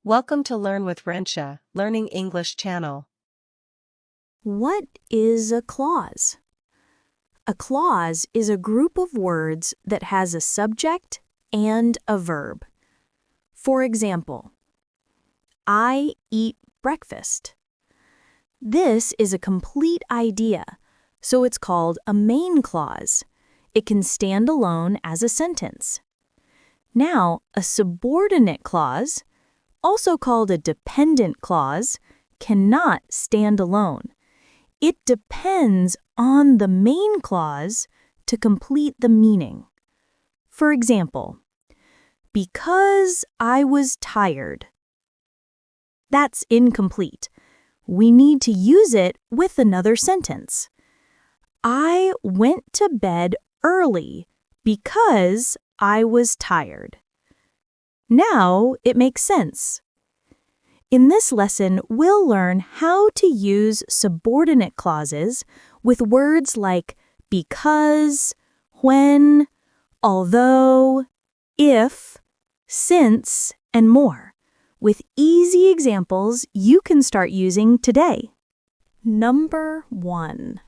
Welcome to Learn with Rensha, Learning English channel. What is a clause? A clause is a group of words that has a subject and a verb. For example, I eat breakfast. This is a complete idea, so it's called a main clause. It can stand alone as a sentence. Now, a subordinate clause, also called a dependent clause, cannot stand alone. It depends on the main clause to complete the meaning. For example, because I was tired. That's incomplete. We need to use it with another sentence. I went to bed early because I was tired. Now it makes sense. In this lesson, we'll learn how to use subordinate clauses with words like because, when, although, if, since, and more, with easy examples you can start using today. Number 1.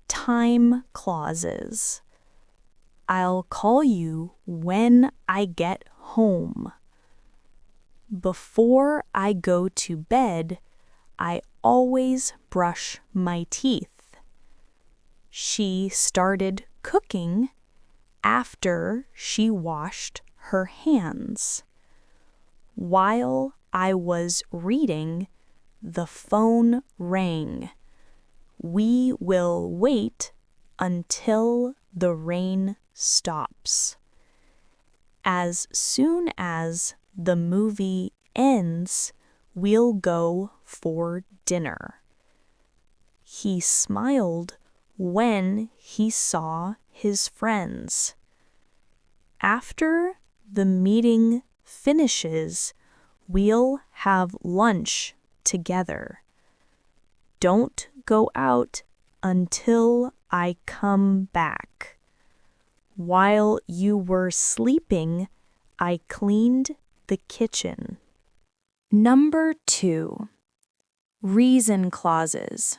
Time clauses. I'll call you when I get home. Before I go to bed, I always brush my teeth. She started cooking after she washed her hands. While I was reading, the phone rang. We will wait until the rain stops. As soon as the movie ends, we'll go for dinner. He smiled when he saw his friends. After the meeting finishes, we'll have lunch together. Don't go out until I come back. While you were sleeping, I cleaned the kitchen. Number 2. Reason clauses.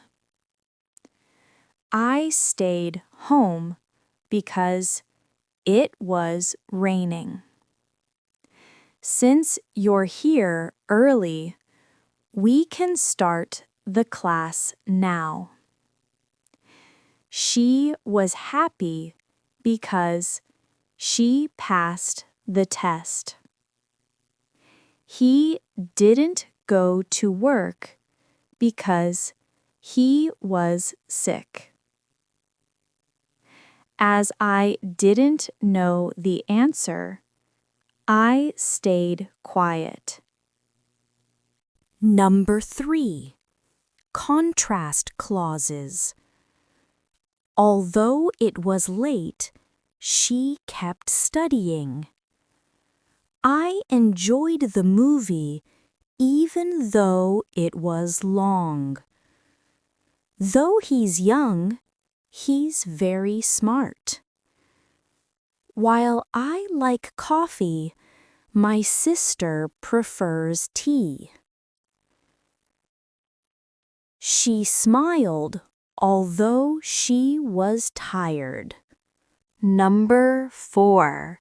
I stayed home because it was raining. Since you're here early, we can start the class now. She was happy because she passed the test. He didn't go to work because he was sick. As I didn't know the answer, I stayed quiet. Number 3. Contrast clauses. Although it was late, she kept studying. I enjoyed the movie even though it was long. Though he's young, he's very smart. While I like coffee, my sister prefers tea. She smiled although she was tired. Number 4.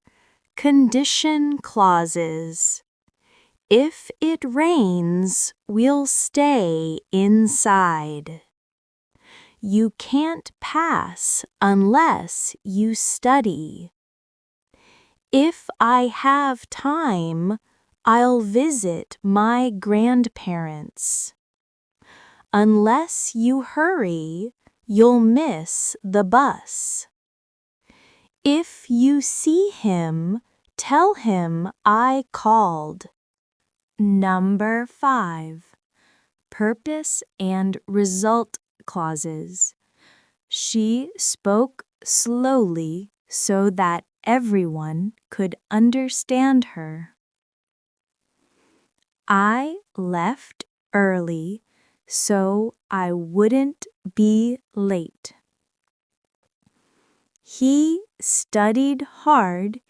Condition clauses. If it rains, we'll stay inside. You can't pass unless you study. If I have time, I'll visit my grandparents. Unless you hurry, you'll miss the bus. If you see him, tell him I called. Number 5. Purpose and result clauses. She spoke slowly so that everyone could understand her. I left early so I wouldn't be late. He studied hard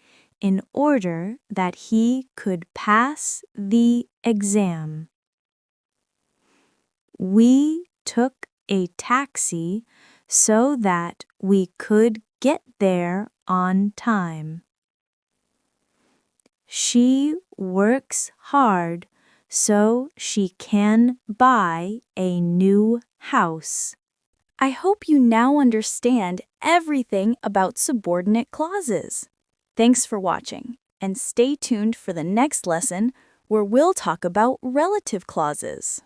in order that he could pass the exam. We took a taxi so that we could get there on time. She works hard so she can buy a new house. I hope you now understand everything about subordinate clauses. Thanks for watching, and stay tuned for the next lesson where we'll talk about relative clauses.